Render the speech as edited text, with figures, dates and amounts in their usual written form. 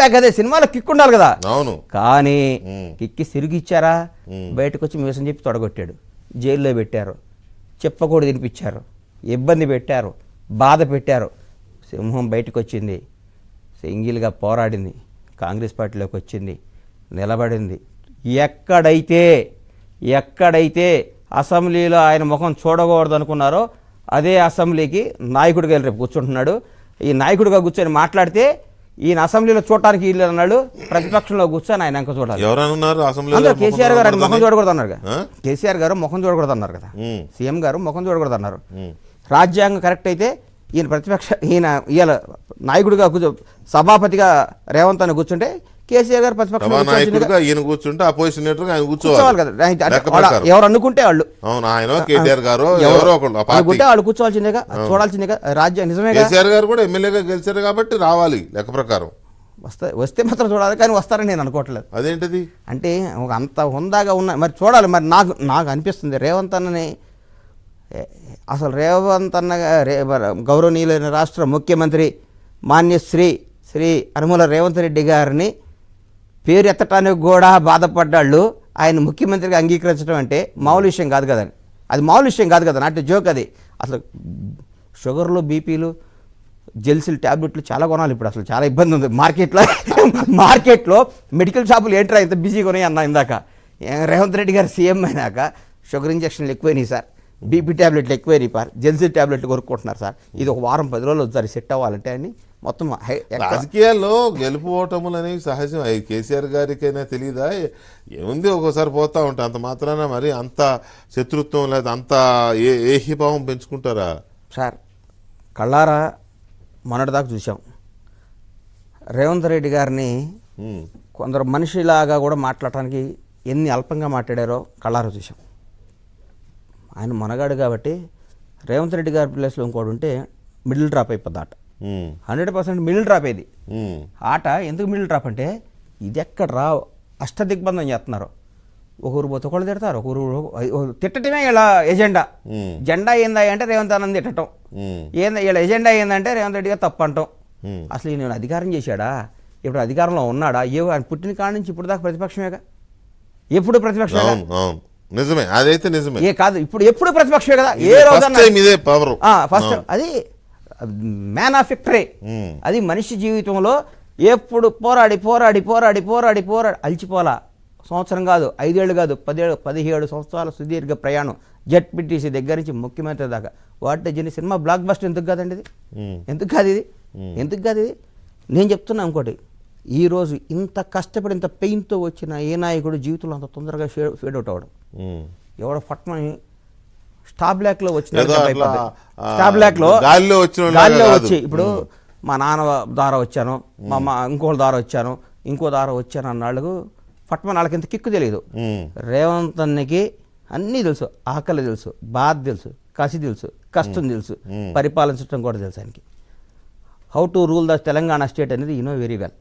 Back అదే సినిమాలో kick ఉండాలి కదా. అవును. కానీ కిక్కి సిరిగిచ్చారా, బయటకు వచ్చి మీసం చెప్పి తొడగొట్టాడు, జైల్లో పెట్టారు, చెప్పకూడదు తినిపించారు, ఇబ్బంది పెట్టారు, బాధ పెట్టారు. సింహం బయటకు వచ్చింది, సింగిల్గా పోరాడింది, కాంగ్రెస్ పార్టీలోకి వచ్చింది, నిలబడింది. ఎక్కడైతే అసెంబ్లీలో ఆయన ముఖం చూడకూడదు అనుకున్నారో అదే అసెంబ్లీకి నాయకుడిగా రేపు కూర్చుంటున్నాడు. ఈ నాయకుడిగా కూర్చొని మాట్లాడితే ఈయన అసెంబ్లీలో చూడటానికి వీళ్ళు అన్నాడు, ప్రతిపక్షంలో కూర్చొని ఆయన అంక చూడాలి. అందరూ కేసీఆర్ గారు ఆయన ముఖం చూడకూడదు అన్నారు కదా, కేసీఆర్ గారు ముఖం చూడకూడదు అన్నారు కదా, సీఎం గారు ముఖం చూడకూడదు అన్నారు. రాజ్యాంగం కరెక్ట్ అయితే ఈయన ఇవాళ నాయకుడిగా సభాపతిగా రేవంత్ అని కూర్చుంటే కేసీఆర్ గారు ప్రతిపక్షం కూర్చుంటే అపోజిషన్ కూర్చోవాలి కదా. ఎవరు అనుకుంటే వాళ్ళు అనుకుంటే వాళ్ళు కూర్చోవాల్సిందేగా, చూడాల్సిందేగా. రాజ్యం నిజమే. కేసీఆర్ గారు కూడా ఎమ్మెల్యేగా గెలిచారు కాబట్టి రావాలి లెక్క ప్రకారం. వస్తే మాత్రం చూడాలి, కానీ వస్తారని నేను అనుకోవట్లేదు. అదేంటిది అంటే ఒక అంత హుందాగా ఉన్న మరి చూడాలి. మరి నాకు అనిపిస్తుంది రేవంత్ అన్నని అసలు రేవంత్ అన్న గౌరవనీయులైన రాష్ట్ర ముఖ్యమంత్రి మాన్యశ్రీ శ్రీ అనుమల రేవంత్ రెడ్డి గారిని పేరు ఎత్తటానికి కూడా బాధపడ్డాళ్ళు. ఆయన ముఖ్యమంత్రిగా అంగీకరించడం అంటే మామూలు విషయం కాదు కదండి, అది మామూలు విషయం కాదు కదా, నాటి జోక్ అది. అసలు షుగర్లు, బీపీలు, జెల్సిల్ ట్యాబ్లెట్లు చాలా కొనాలి ఇప్పుడు, అసలు చాలా ఇబ్బంది ఉంది మార్కెట్లో మెడికల్ షాపులు ఏంట్రా ఇంత బిజీగా ఉన్నాయి అన్న. ఇందాక రేవంత్ రెడ్డి గారు సీఎం అయినాక షుగర్ ఇంజక్షన్లు ఎక్కువైనాయి సార్, బీపీ ట్యాబ్లెట్లు ఎక్కువైనాయి సార్, జెల్సిల్ ట్యాబ్లెట్లు కొనుక్కుంటున్నారు సార్. ఇది ఒక వారం 10 రోజులు వచ్చారు సెట్ అవ్వాలంటే అని. మొత్తం రాజకీయాల్లో గెలుపు ఓటములు అనేవి సహజం. అవి కేసీఆర్ గారికైనా తెలియదా? ఏముంది, ఒక్కోసారి పోతూ ఉంటాయి. అంత మాత్రాన మరి అంత శత్రుత్వం లేదా అంత ఏహీభావం పెంచుకుంటారా సార్? కళ్ళారా మొన్నటిదాకా చూసాం రేవంత్ రెడ్డి గారిని కొందరు మనిషిలాగా కూడా మాట్లాడటానికి ఎన్ని అల్పంగా మాట్లాడారో కళ్ళారా చూసాం. ఆయన మనగాడు కాబట్టి రేవంత్ రెడ్డి గారి ప్లేస్లో ఇంకోటి ఉంటే మిడిల్ డ్రాప్ అయిపోద్ది ఆట, 100% మిడిల్ డ్రాప్ అయ్యేది ఆట. ఎందుకు మిడిల్ డ్రాప్ అంటే ఇది ఎక్కడ అష్టదిగ్బంధం చేస్తున్నారు. ఒకరు పోతే ఒకళ్ళు తిడతారు, ఒకరు తిట్టడమే ఇలా ఎజెండా. జెండా ఏందా అంటే రేవంత్ ఆనంద్ తిట్టడం, ఇలా ఎజెండా ఏందంటే రేవంత్ రెడ్డి గారు తప్పు అంటాం. అసలు నేను అధికారం చేశాడా? ఇప్పుడు అధికారంలో ఉన్నాడా? ఆయన పుట్టిన కాడ నుంచి ఇప్పుడు దాకా ప్రతిపక్షమేగా, ఎప్పుడు ప్రతిపక్షమే. నిజమే, అదైతే నిజమే. కాదు ఎప్పుడు ప్రతిపక్షమే కదా. ఏ రోజు ఫస్ట్ అది మ్యాన్ ఆఫ్ విక్టరీ. అది మనిషి జీవితంలో ఎప్పుడు పోరాడి అలిచిపోలా. సంవత్సరం కాదు, 5 ఏళ్ళు కాదు, 17 సంవత్సరాల సుదీర్ఘ ప్రయాణం జెడ్పీటీసీ దగ్గర నుంచి ముఖ్యమంత్రి దాకా. వాటి జని సినిమా బ్లాక్ బస్టర్ ఎందుకు కాదండి ఇది? ఎందుకు కాదు ఇది? నేను చెప్తున్నా ఇంకోటి, ఈరోజు ఇంత కష్టపడి ఇంత పెయిన్తో వచ్చిన ఏ నాయకుడు జీవితంలో అంత తొందరగా ఫేడ్ అవుట్ అవ్వడం. ఎవడో ఫట్మని స్టాప్ బ్లాక్లో వచ్చిన స్టాప్ బ్లాక్లో గాలిలో వచ్చి ఇప్పుడు మా నాన్న ద్వారా వచ్చాను, మా ఇంకోళ్ళ ద్వారా వచ్చాను, ఇంకో ద్వారా వచ్చాను అన్నాళ్ళకు ఫట్మన్ వాళ్ళకి ఇంత కిక్కు తెలియదు. రేవంత్ అన్నకి అన్నీ తెలుసు, ఆకలి తెలుసు, బాధ తెలుసు, కసి తెలుసు, కష్టం తెలుసు, పరిపాలించడం కూడా తెలుసు ఆయనకి. How to rule the Telangana state అనేది వెరీ వెల్.